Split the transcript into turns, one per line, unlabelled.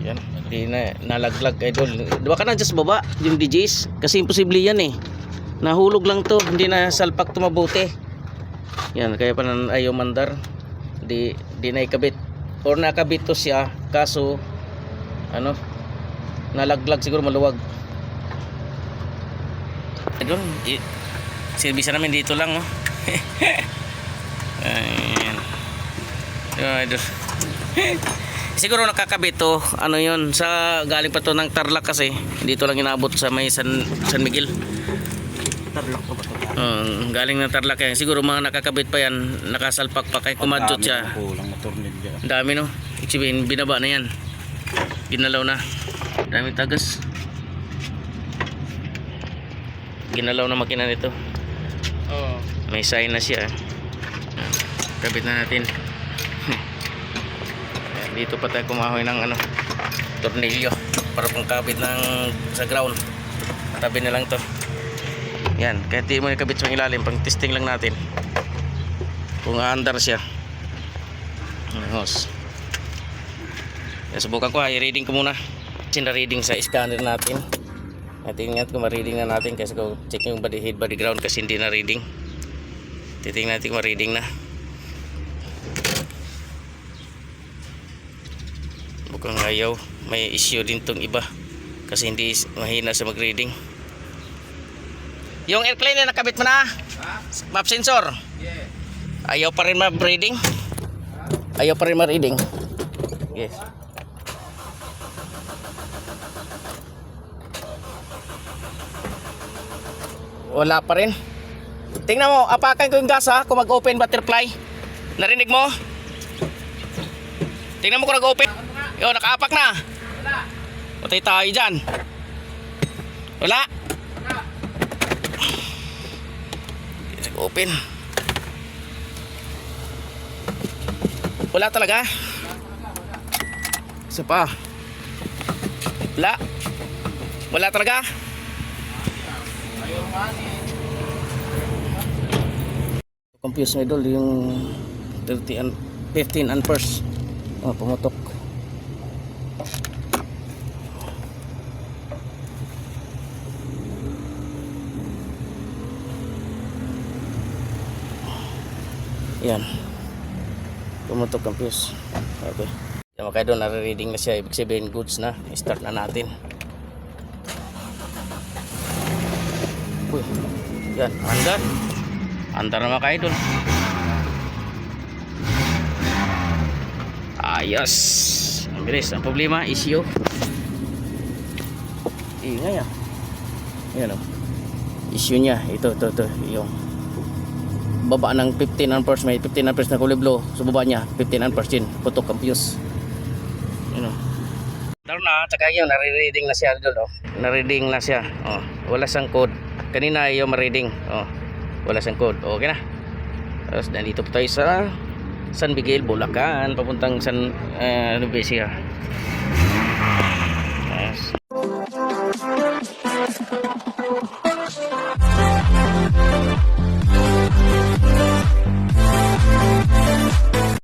Yan, di na nalaglag idol. Baka na just baba yung DJs kasi imposible yan eh. Nahulog lang to, hindi na salpak to mabuti. Yan, kaya pa ayaw mandar. Di na ikabit. Or nakabit to siya kaso ano, nalaglag siguro maluwag. Idol, servisa namin dito lang oh. Ayan. Idol. Siguro nakakabit to, ano yun, sa galing pa to ng Tarlac kasi dito lang inabot sa may San Miguel.
Tarlac pa ba ito?
Galing ng Tarlac yan. Siguro mga nakakabit pa yan, nakasalpak pa kay kumadjot siya.
Kulang na tornilyo.
Dami no, ibig binaba na yan, ginalaw na, daming tagas, ginalaw na makina nito. May sign na siya. Kabit na natin. Dito pa tayo kumahoy ng ano, tornilyo para pang kabit ng sa ground. Tabi na lang to. Yan, kahit di mo ikabit sa ilalim, pang testing lang natin kung aandar siya. Hose. Subukan ko, i-reading ko muna. Sina-reading sa scanner natin. Tingnan kung ma-reading na natin kasi ko check yung head body ground kasi hindi na reading. Titingnan natin kung ma-reading na. Mukhang ayaw, may issue din tong iba kasi hindi mahina sa mag-reading. Yung air cleaner nakabit mo na? Map sensor?
Yeah.
Ayaw pa rin ma-reading? Ayaw pa rin ma-reading? Yes. Wala pa rin. Tingnan mo, apakan ko yung gas ha, kung mag-open butterfly. Narinig mo? Tingnan mo kung nag-open. Yo, nakaapak na. Wala. Patay tayo dyan. Wala. Nag-open. Wala talaga. Isa pa. Wala. Wala talaga. Confuse mo idol yung 15 amperes. Oh, pumutok. Yan. Pumutok ang fuse. Okay. Yan mga idol, nare-reading na siya. Ibig sabihin goods na. I-start na natin. Uy. Yan, andar. Andar na mga idol. Ayos. Ang bilis. Ang problema, issue. Ingay ah. Yan o. Issue niya. Ito. Yung baba ng 15 amperes. May 15 amperes na kulay blue. So baba niya, 15 amperes din. Putok ang fuse. Yan o. Daron na, tsaka yun, nare-reading na siya doon. Nare-reading na siya. Oh, wala sang code. Kanina yung ma-reading. Oh, wala sang code. Okay na. Tapos nandito po tayo sa San Miguel, Bulacan, papuntang San Nubesia.